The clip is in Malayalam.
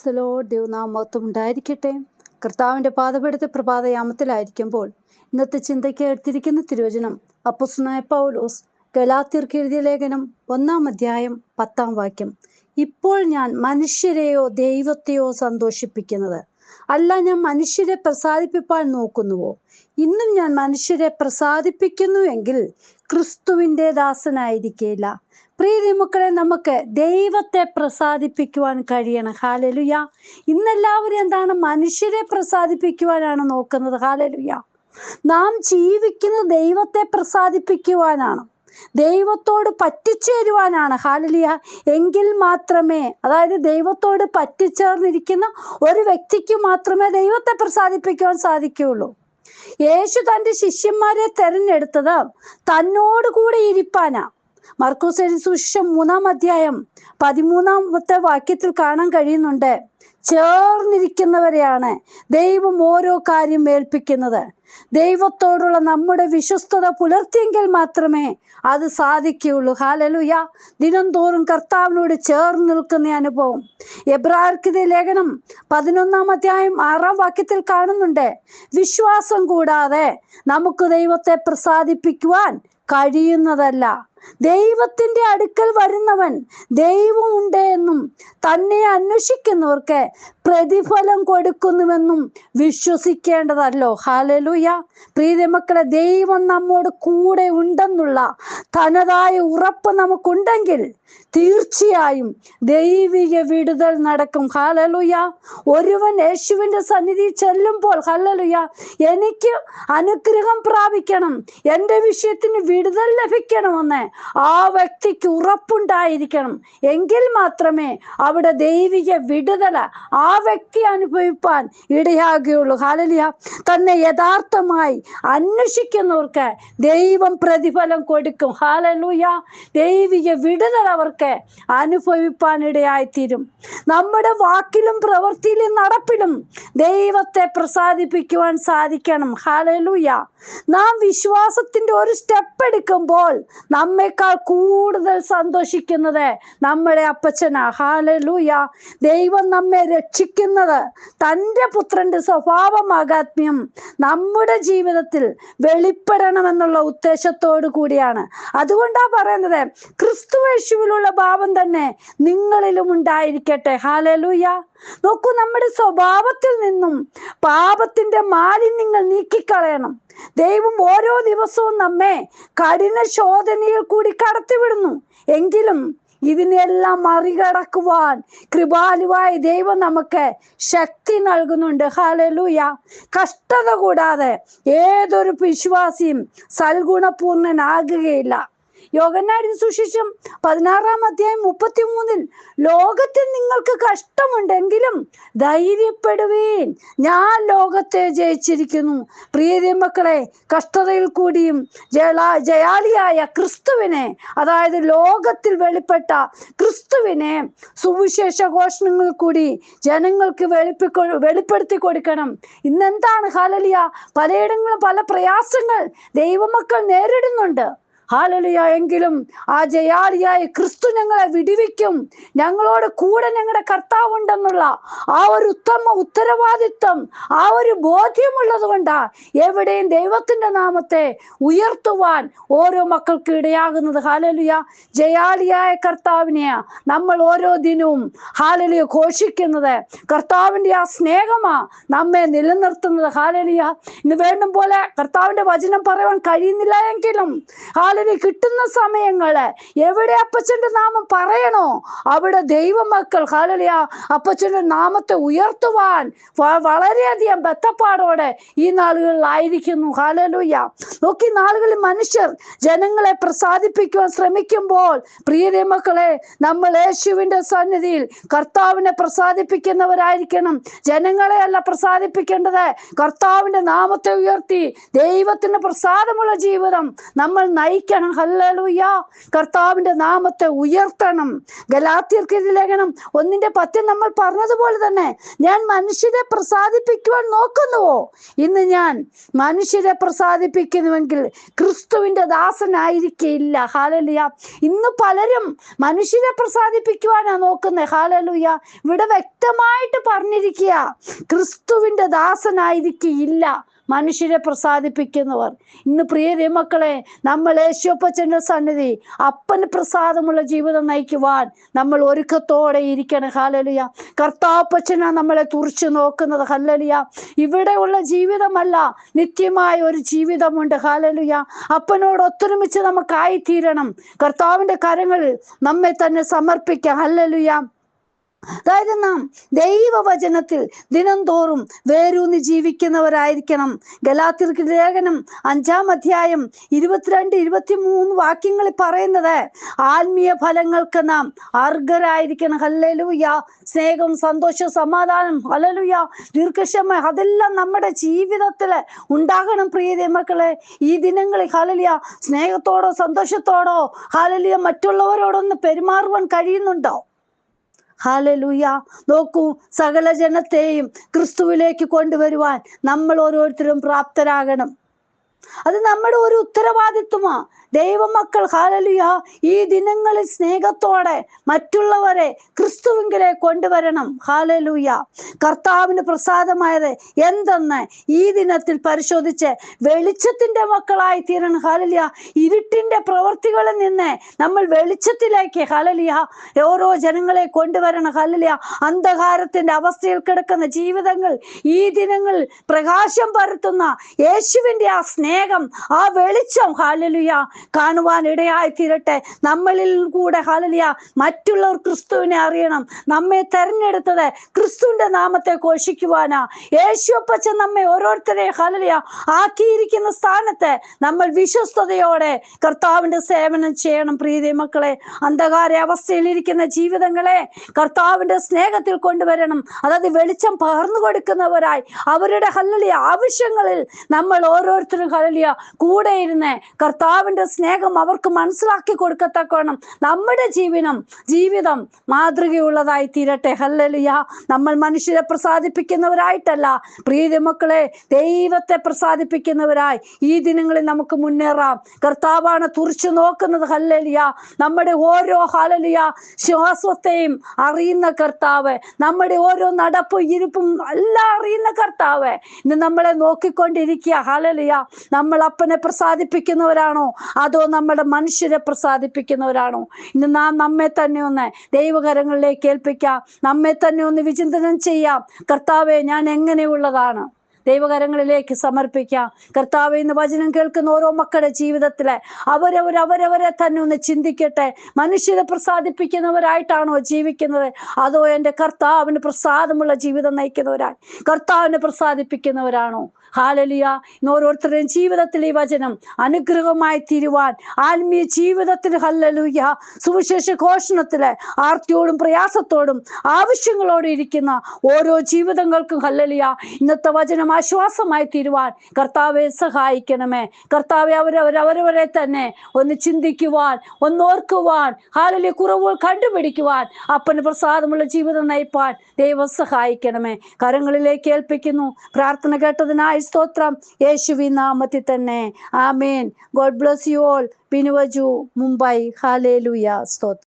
ദൈവനാമത്വം ഉണ്ടായിരിക്കട്ടെ. കർത്താവിന്റെ പാദപീഠത്തെ പ്രഭാതയാമത്തിലായിരിക്കുമ്പോൾ ഇന്നത്തെ ചിന്തയ്ക്ക് എടുത്തിരിക്കുന്ന തിരുവചനം അപ്പോസ്തലനായ പൗലോസ് ഗലാത്യർക്ക് എഴുതിയ ലേഖനം 1-ാം അധ്യായം 10-ാം വാക്യം. ഇപ്പോൾ ഞാൻ മനുഷ്യരെയോ ദൈവത്തെയോ സന്തോഷിപ്പിക്കുന്നത് അല്ല, ഞാൻ മനുഷ്യരെ പ്രസാദിപ്പിപ്പാൻ നോക്കുന്നുവോ? ഇന്നും ഞാൻ മനുഷ്യരെ പ്രസാദിപ്പിക്കുന്നുവെങ്കിൽ ക്രിസ്തുവിന്റെ ദാസനായിരിക്കില്ല. പ്രിയ മക്കളെ, നമുക്ക് ദൈവത്തെ പ്രസാദിപ്പിക്കുവാൻ കഴിയണം. ഹല്ലേലൂയ. ഇന്നെല്ലാവരും എന്താണ്? മനുഷ്യരെ പ്രസാദിപ്പിക്കുവാനാണ് നോക്കുന്നത്. ഹല്ലേലൂയ. നാം ജീവിക്കുന്നത് ദൈവത്തെ പ്രസാദിപ്പിക്കുവാനാണ്, ദൈവത്തോട് പറ്റിച്ചേരുവാനാണ്. ഹല്ലേലൂയ. എങ്കിൽ മാത്രമേ, അതായത് ദൈവത്തോട് പറ്റിച്ചേർന്നിരിക്കുന്ന ഒരു വ്യക്തിക്ക് മാത്രമേ ദൈവത്തെ പ്രസാദിപ്പിക്കുവാൻ സാധിക്കുകയുള്ളൂ. യേശു തന്റെ ശിഷ്യന്മാരെ തെരഞ്ഞെടുത്തത് തന്നോടുകൂടെ ഇരിപ്പാനാ. മർക്കോസ് എഴുതിയ സുവിശേഷം 3-ാം അധ്യായം 13-ാമത്തെ വാക്യത്തിൽ കാണാൻ കഴിയുന്നുണ്ട്, ചേർന്നിരിക്കുന്നവരെയാണ് ദൈവം ഓരോ കാര്യം ഏൽപ്പിക്കുന്നത്. ദൈവത്തോടുള്ള നമ്മുടെ വിശ്വസ്തത പുലർത്തിയെങ്കിൽ മാത്രമേ അത് സാധിക്കുകയുള്ളൂ. ഹല്ലേലൂയ. ദിനം തോറും കർത്താവിനോട് ചേർന്ന് നിൽക്കുന്ന അനുഭവം. എബ്രായർക്കെഴുതിയ ലേഖനം 11-ാം അധ്യായം 6-ാം വാക്യത്തിൽ കാണുന്നുണ്ട്, വിശ്വാസം കൂടാതെ നമുക്ക് ദൈവത്തെ പ്രസാദിപ്പിക്കുവാൻ കഴിയുന്നതല്ല. ദൈവത്തിന്റെ അടുക്കൽ വരുന്നവൻ ദൈവമുണ്ട് എന്നും തന്നെ അന്വേഷിക്കുന്നവർക്ക് പ്രതിഫലം കൊടുക്കുന്നുവെന്നും വിശ്വസിക്കേണ്ടതല്ലോ. ഹല്ലേലൂയ. പ്രിയ മക്കളെ, ദൈവം നമ്മോട് കൂടെ ഉണ്ടെന്നുള്ള തനതായ ഉറപ്പ് നമുക്കുണ്ടെങ്കിൽ തീർച്ചയായും ദൈവിക വിടുതൽ നടക്കും. ഹല്ലേലൂയ. ഒരുവൻ യേശുവിന്റെ സന്നിധി ചെല്ലുമ്പോൾ, ഹല്ലേലൂയ, എനിക്ക് അനുഗ്രഹം പ്രാപിക്കണം, എൻ്റെ വിഷയത്തിന് വിടുതൽ ലഭിക്കണമെന്ന് ആ വ്യക്തിക്ക് ഉറപ്പുണ്ടായിരിക്കണം. എങ്കിൽ മാത്രമേ അവിടെ ദൈവിക വിടുതൽ ആ വ്യക്തി അനുഭവിപ്പാൻ ഇടയാകുകയുള്ളൂ. ഹല്ലേലൂയ. തന്നെ യഥാർത്ഥമായി അന്വേഷിക്കുന്നവർക്ക് ദൈവം പ്രതിഫലം കൊടുക്കും. ഹല്ലേലൂയ. ദൈവിക വിടുതൽ അവർക്ക് അനുഭവിപ്പാൻ ഇടയായിത്തീരും. നമ്മുടെ വാക്കിലും പ്രവൃത്തിയിലും നടപ്പിലും ദൈവത്തെ പ്രസാദിപ്പിക്കുവാൻ സാധിക്കണം. ഹല്ലേലൂയ. നാം വിശ്വാസത്തിന്റെ ഒരു സ്റ്റെപ്പ് എടുക്കുമ്പോൾ നമ്മേക്കാൾ കൂടുതൽ സന്തോഷിക്കുന്നത് നമ്മുടെ അപ്പച്ചനാ. ഹല്ലേലൂയ. ദൈവം നമ്മെ രക്ഷിക്കുന്നത് തൻ്റെ പുത്രന്റെ സ്വഭാവമാകാത്മ്യം നമ്മുടെ ജീവിതത്തിൽ വെളിപ്പെടണമെന്നുള്ള ഉദ്ദേശത്തോടു കൂടിയാണ്. അതുകൊണ്ടാ പറയുന്നത്, ക്രിസ്തു യേശുവിലുള്ള ഭാവം തന്നെ നിങ്ങളിലും ഉണ്ടായിരിക്കട്ടെ. ഹല്ലേലൂയ. നോക്കൂ, നമ്മുടെ സ്വഭാവത്തിൽ നിന്നും പാപത്തിന്റെ മാലിന്യങ്ങൾ നീക്കിക്കളയണം. ദൈവം ഓരോ ദിവസവും നമ്മെ കഠിന ശോധനയിൽ കൂടി കടത്തിവിടുന്നു. എങ്കിലും ഇതിനെല്ലാം മറികടക്കുവാൻ കൃപാലുവായ ദൈവം നമുക്ക് ശക്തി നൽകുന്നുണ്ട്. ഹല്ലേലൂയ. കഷ്ടത കൂടാതെ ഏതൊരു വിശ്വാസിയും സൽഗുണപൂർണനാകുകയില്ല. യോഹന്നാൻ സുവിശേഷം 16-ാം അധ്യായം 33-ൽ, ലോകത്തിൽ നിങ്ങൾക്ക് കഷ്ടമുണ്ടെങ്കിലും ധൈര്യപ്പെടുവീൻ, ഞാൻ ലോകത്തെ ജയിച്ചിരിക്കുന്നു. പ്രിയ മക്കളെ, കഷ്ടതയിൽ കൂടിയും ജയാളിയായ ക്രിസ്തുവിനെ, അതായത് ലോകത്തിൽ വെളിപ്പെട്ട ക്രിസ്തുവിനെ സുവിശേഷ ഘോഷണങ്ങളിൽ കൂടി ജനങ്ങൾക്ക് വെളിപ്പെടുത്തി കൊടുക്കണം. ഇന്നെന്താണ്? ഹല്ലേലൂയ. പലയിടങ്ങളിലും പല പ്രയാസങ്ങൾ ദൈവമക്കൾ നേരിടുന്നുണ്ട്. ഹല്ലേലൂയ. എങ്കിലും ആ ജയാളിയായ ക്രിസ്തു ഞങ്ങളെ വിടുവിക്കും, ഞങ്ങളോട് കൂടെ ഞങ്ങളുടെ കർത്താവ് ഉണ്ടെന്നുള്ള ആ ഒരു ഉത്തരവാദിത്വം, ആ ഒരു ബോധ്യമുള്ളത് കൊണ്ടാ എവിടെയും ദൈവത്തിന്റെ നാമത്തെ ഉയർത്തുവാൻ ഓരോ മക്കൾക്ക് ഇടയാകുന്നത്. ഹല്ലേലൂയ. ജയാളിയായ കർത്താവിനെ നമ്മൾ ഓരോ ദിനവും ഹല്ലേലൂയ ഘോഷിക്കുന്നത്. കർത്താവിന്റെ ആ സ്നേഹമാ നമ്മെ നിലനിർത്തുന്നത്. ഹല്ലേലൂയ. ഇന്ന് വേണ്ടും പോലെ കർത്താവിന്റെ വചനം പറയാൻ കഴിയുന്നില്ല എങ്കിലും കിട്ടുന്ന സമയങ്ങള് എവിടെ അപ്പച്ചന്റെ നാമം പറയണോ അവിടെ ദൈവമക്കൾ ഹല്ലേലൂയ അപ്പച്ചന്റെ നാമത്തെ ഉയർത്തുവാൻ വളരെയധികം ബദ്ധപ്പാടോടെ ഈ നാളുകളിലായിരിക്കുന്നു. ഹല്ലേലൂയ. നോക്കി, നാളുകളിൽ മനുഷ്യർ ജനങ്ങളെ പ്രസാദിപ്പിക്കുവാൻ ശ്രമിക്കുമ്പോൾ പ്രിയ മക്കളെ, നമ്മൾ യേശുവിന്റെ സന്നിധിയിൽ കർത്താവിനെ പ്രസാദിപ്പിക്കുന്നവരായിരിക്കണം. ജനങ്ങളെ അല്ല പ്രസാദിപ്പിക്കേണ്ടത്, കർത്താവിന്റെ നാമത്തെ ഉയർത്തി ദൈവത്തിന് പ്രസാദമുള്ള ജീവിതം നമ്മൾ നയിക്കണം. ജീവിക്കണം. ഹല്ലേലൂയ. കർത്താവിന്റെ നാമത്തെ ഉയർത്തണം. ഗലാത്യർക്ക് ലേഖനം 1:10 നമ്മൾ പറഞ്ഞതുപോലെ തന്നെ, ഞാൻ മനുഷ്യരെ പ്രസാദിപ്പിക്കുവാൻ നോക്കുന്നുവോ? ഇന്ന് ഞാൻ മനുഷ്യരെ പ്രസാദിപ്പിക്കുന്നുവെങ്കിൽ ക്രിസ്തുവിന്റെ ദാസനായിരിക്കില്ല. ഹല്ലേലൂയ. ഇന്ന് പലരും മനുഷ്യരെ പ്രസാദിപ്പിക്കുവാനാ നോക്കുന്നത്. ഹല്ലേലൂയ. ഇവിടെ വ്യക്തമായിട്ട് പറഞ്ഞിരിക്കുക, ക്രിസ്തുവിന്റെ ദാസനായിരിക്കില്ല മനുഷ്യരെ പ്രസാദിപ്പിക്കുന്നവർ. ഇന്ന് പ്രിയ മക്കളെ, നമ്മൾ യേശുപ്പച്ചന്റെ സന്നിധി അപ്പന് പ്രസാദമുള്ള ജീവിതം നയിക്കുവാൻ നമ്മൾ ഒരുക്കത്തോടെ ഇരിക്കണം. ഹല്ലേലൂയ. കർത്താപ്പച്ചനാ നമ്മളെ തുറിച്ചു നോക്കുന്നത്. ഹല്ലേലൂയ. ഇവിടെയുള്ള ജീവിതമല്ല, നിത്യമായ ഒരു ജീവിതമുണ്ട്. ഹല്ലേലൂയ. അപ്പനോട് ഒത്തൊരുമിച്ച് നമുക്കായിത്തീരണം. കർത്താവിന്റെ കരങ്ങളിൽ നമ്മെ തന്നെ സമർപ്പിക്കാം. ഹല്ലേലൂയ. അതായത് നാം ദൈവവചനത്തിൽ ദിനംതോറും വേരൂന്നി ജീവിക്കുന്നവരായിരിക്കണം. ഗലാത്യർക്ക് ലേഖനം 5-ാം 22-23 വാക്യങ്ങളിൽ പറയുന്നത്, ആത്മീയ ഫലങ്ങൾക്ക് നാം അർഹരായിരിക്കണം. ഹല്ലേലൂയ. സ്നേഹം, സന്തോഷം, സമാധാനം, ഹല്ലേലൂയ, ദീർഘക്ഷമ, അതെല്ലാം നമ്മുടെ ജീവിതത്തിൽ ഉണ്ടാകണം. പ്രിയ മക്കളെ, ഈ ദിനങ്ങളിൽ ഹല്ലേലൂയ സ്നേഹത്തോടോ സന്തോഷത്തോടോ ഹല്ലേലൂയ മറ്റുള്ളവരോടൊന്ന് പെരുമാറുവാൻ കഴിയുന്നുണ്ടോ? ഹല്ലേലൂയ. നോക്കൂ, സകല ജനത്തെയും ക്രിസ്തുവിലേക്ക് കൊണ്ടുവരുവാൻ നമ്മൾ ഓരോരുത്തരും പ്രാപ്തരാകണം. അത് നമ്മുടെ ഒരു ഉത്തരവാദിത്വമാ. ദൈവമക്കൾ ഹല്ലേലൂയ ഈ ദിനങ്ങളിൽ സ്നേഹത്തോടെ മറ്റുള്ളവരെ ക്രിസ്തുവിങ്കിലേക്ക് കൊണ്ടുവരണം. ഹല്ലേലൂയ. കർത്താവിന് പ്രസാദമായത് എന്തെന്ന് ഈ ദിനത്തിൽ പരിശോധിച്ച് വെളിച്ചത്തിന്റെ മക്കളായി തീരണം. ഹല്ലേലൂയ. ഇരുട്ടിന്റെ പ്രവൃത്തികളിൽ നിന്ന് നമ്മൾ വെളിച്ചത്തിലേക്ക് ഹല്ലേലൂയ ഓരോ ജനങ്ങളെ കൊണ്ടുവരണം. ഹല്ലേലൂയ. അന്ധകാരത്തിന്റെ അവസ്ഥയിൽ കിടക്കുന്ന ജീവിതങ്ങൾ ഈ ദിനങ്ങളിൽ പ്രകാശം പരത്തുന്ന യേശുവിന്റെ ആ സ്നേഹം, ആ വെളിച്ചം ഹല്ലേലൂയ കാണുവാൻ ഇടയായി തീരട്ടെ. നമ്മളിൽ കൂടെ ഹല്ലേലൂയ മറ്റുള്ളവർ ക്രിസ്തുവിനെ അറിയണം. നമ്മെ തെരഞ്ഞെടുത്തത് ക്രിസ്തുവിന്റെ നാമത്തെ ഘോഷിക്കുവാനാ. യേശുപ്പച്ചൻ നമ്മെ ഓരോരുത്തരെ ഹല്ലേലൂയ ആക്കിയിരിക്കുന്ന സ്ഥാനത്ത് നമ്മൾ വിശ്വസ്തയോടെ കർത്താവിന്റെ സേവനം ചെയ്യണം. പ്രിയ മക്കളെ, അന്ധകാര അവസ്ഥയിലിരിക്കുന്ന ജീവിതങ്ങളെ കർത്താവിന്റെ സ്നേഹത്തിൽ കൊണ്ടുവരണം. അതായത് വെളിച്ചം പകർന്നു കൊടുക്കുന്നവരായി അവരുടെ ഹല്ലേലൂയ ആവശ്യങ്ങളിൽ നമ്മൾ ഓരോരുത്തരും ഹല്ലേലൂയ കൂടെ ഇരുന്ന് കർത്താവിന്റെ സ്നേഹം അവർക്ക് മനസ്സിലാക്കി കൊടുക്കത്തക്കവണ്ണം നമ്മുടെ ജീവിതം മാതൃകയുള്ളതായി തീരട്ടെ. ഹല്ലേലൂയ. നമ്മൾ മനുഷ്യരെ പ്രസാദിപ്പിക്കുന്നവരായിട്ടല്ല പ്രിയ മക്കളെ, ദൈവത്തെ പ്രസാദിപ്പിക്കുന്നവരായി ഈ ദിനങ്ങളിൽ നമുക്ക് മുന്നേറാം. കർത്താവാണ് തുറിച്ചു നോക്കുന്നത്. ഹല്ലേലൂയ. നമ്മുടെ ഓരോ ഹല്ലേലൂയ ശ്വാസത്തെയും അറിയുന്ന കർത്താവ്, നമ്മുടെ ഓരോ നടപ്പും ഇരിപ്പും എല്ലാം അറിയുന്ന കർത്താവ് ഇന്ന് നമ്മളെ നോക്കിക്കൊണ്ടിരിക്കുക. ഹല്ലേലൂയ. നമ്മൾ അപ്പനെ പ്രസാദിപ്പിക്കുന്നവരാണോ അതോ നമ്മുടെ മനുഷ്യരെ പ്രസാദിപ്പിക്കുന്നവരാണോ? ഇന്ന് നാം നമ്മെ തന്നെ ഒന്ന് ദൈവകരങ്ങളിലേക്ക് ഏൽപ്പിക്കാം. നമ്മെ തന്നെ ഒന്ന് വിചിന്തനം ചെയ്യാം. കർത്താവേ, ഞാൻ എങ്ങനെയുള്ളതാണ്? ദൈവകരങ്ങളിലേക്ക് സമർപ്പിക്കാം. കർത്താവേ, ഇന്ന് വചനം കേൾക്കുന്ന ഓരോ മക്കളുടെ ജീവിതത്തിലെ അവരവരെ തന്നെ ഒന്ന് ചിന്തിക്കട്ടെ. മനുഷ്യരെ പ്രസാദിപ്പിക്കുന്നവരായിട്ടാണോ ജീവിക്കുന്നത്, അതോ എൻ്റെ കർത്താവിന് പ്രസാദമുള്ള ജീവിതം നയിക്കുന്നവരായി കർത്താവിനെ പ്രസാദിപ്പിക്കുന്നവരാണോ? ഹല്ലേലൂയ. ഇന്ന് ഓരോരുത്തരുടെയും ജീവിതത്തിൽ ഈ വചനം അനുഗ്രഹമായി തീരുവാൻ, ആത്മീയ ജീവിതത്തിൽ ഹല്ലേലൂയ സുവിശേഷ ഘോഷണത്തില് ആർത്തിയോടും പ്രയാസത്തോടും ആവശ്യങ്ങളോടും ഇരിക്കുന്ന ഓരോ ജീവിതങ്ങൾക്കും ഹല്ലേലൂയ ഇന്നത്തെ വചനം ആശ്വാസമായി തീരുവാൻ കർത്താവെ സഹായിക്കണമേ. കർത്താവെ, അവരവരെ തന്നെ ഒന്ന് ചിന്തിക്കുവാൻ, ഒന്നോർക്കുവാൻ, ഹല്ലേലൂയ കുറവുകൾ കണ്ടുപിടിക്കുവാൻ, അപ്പന് പ്രസാദമുള്ള ജീവിതം നയിപ്പാൻ ദൈവം സഹായിക്കണമേ. കരങ്ങളിലേക്ക് ഏൽപ്പിക്കുന്നു. പ്രാർത്ഥന കേട്ടതിനായി സ്തോത്രം. യേശുവിൻ നാമത്തിൽ തന്നെ. ആമേൻ. God bless you all. Binuvaju, Mumbai. ഹല്ലേലൂയ. സ്തോത്രം.